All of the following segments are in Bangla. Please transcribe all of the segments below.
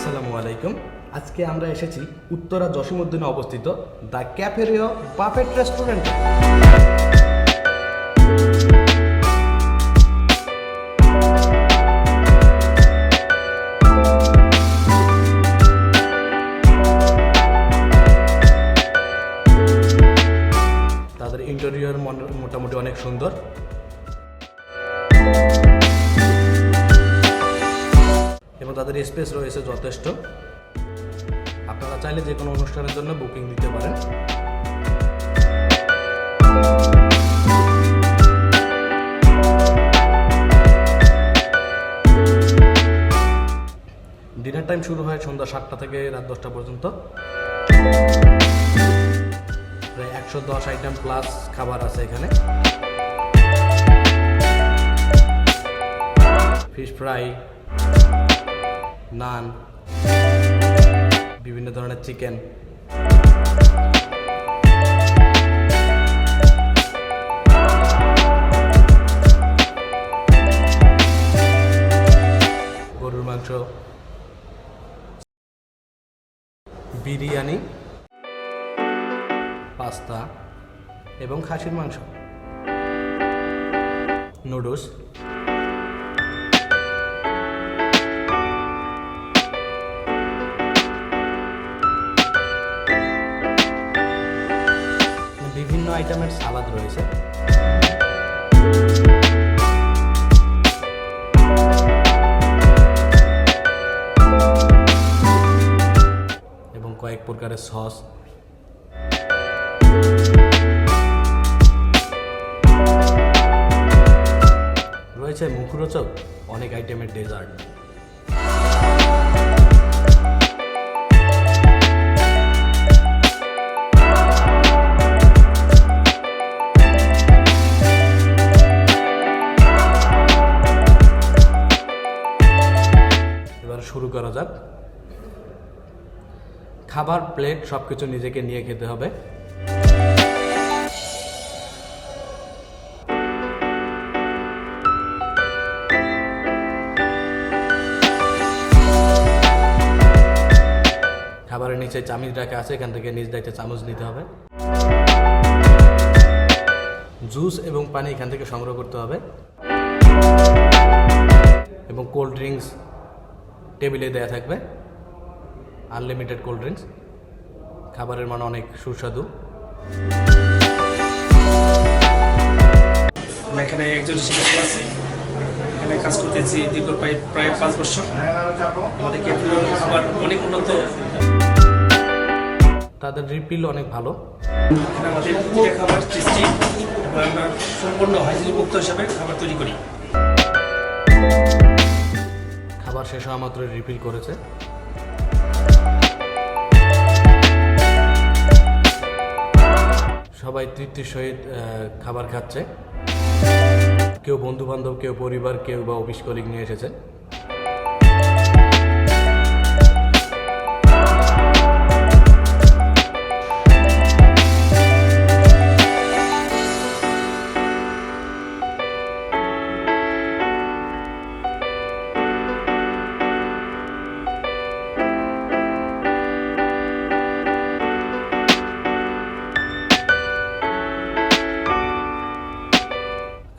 আসসালামু আলাইকুম। আজকে আমরা এসেছি উত্তরা জসিমউদ্দিনে অবস্থিত দ্য ক্যাফে রিও বাফেট রেস্টুরেন্টে। তাদের ইন্টেরিয়র মোটামুটি অনেক সুন্দর এবং তাদের স্পেস রয়েছে যথেষ্ট। আপনারা চাইলে যে কোনো অনুষ্ঠানের জন্য বুকিং দিতে পারেন। ডিনার টাইম শুরু হয় সন্ধ্যা 7টা থেকে রাত 10টা পর্যন্ত। প্রায় 110 আইটেম প্লাস খাবার আছে এখানে। ফিশ ফ্রাই, নান, বিভিন্ন ধরনের চিকেন, গরুর মাংস, বিরিয়ানি, পাস্তা এবং খাসির মাংস, নুডলস, বিভিন্ন আইটেমের সালাদ রয়েছে এবং কয়েক প্রকারের সস। রয়েছে মুখরোচক অনেক আইটেমের ডেজার্ট। শুরু করা যাক। খাবার, প্লেট সবকিছু নিজেকে নিয়ে খেতে হবে। খাবারের নিচে চামচ রাখা আছে, এখান থেকে নিজ দায়িত্বে চামচ নিতে হবে। জুস এবং পানি এখান থেকে সংগ্রহ করতে হবে এবং কোল্ড ড্রিঙ্কস টেবিলে দেয়া থাকবে, আনলিমিটেড কোল্ড ড্রিঙ্কস। খাবারের মান অনেক সুস্বাদু। এখানে একজন শিক্ষক আছে, এখানে কাজ করতেছি দীর্ঘ প্রায় 5 বছর। আমাদের ক্যাফের খাবার অনেক উন্নত, তাদের রিপিল অনেক ভালো। এখানে আমাদের খাবার টেস্টি এবং আমরা সম্পূর্ণ হাইজিনিক মুক্ত হিসাবে খাবার তৈরি করি। খাবার শেষ হওয়া মাত্র রিফিল করেছে। সবাই তৃপ্তির সহিত খাবার খাচ্ছে। কেউ বন্ধু বান্ধব, কেউ পরিবার, কেউ বা অফিস কলিগ নিয়ে এসেছে।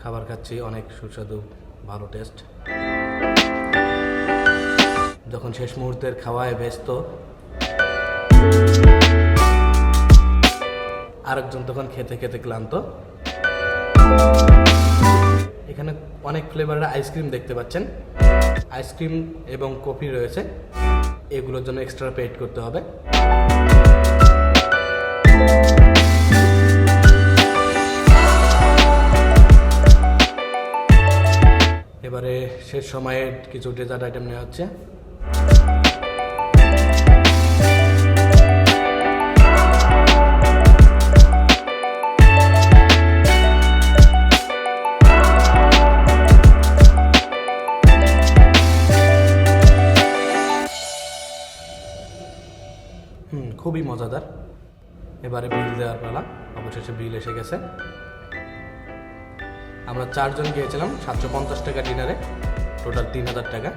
খাবার খাচ্ছি, অনেক সুস্বাদু, ভালো টেস্ট। যখন শেষ মুহূর্তের খাওয়ায় ব্যস্ত, আরেকজন তখন খেতে খেতে ক্লান্ত। এখানে অনেক ফ্লেভারের আইসক্রিম দেখতে পাচ্ছেন। আইসক্রিম এবং কফি রয়েছে, এগুলোর জন্য এক্সট্রা পেড করতে হবে। এবারে শেষ সময়ে কিছু ডেজার্ট আইটেম নেওয়া হচ্ছে। খুবই মজাদার। এবারে বিল দেওয়ার পালা। অবশেষে বিল এসে গেছে। আমরা 4 জন গিয়েছিলাম 750 টাকা ডিনারে, টোটাল 3000 টাকা।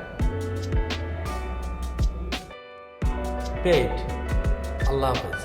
পেইড। আল্লাহ হাফেজ।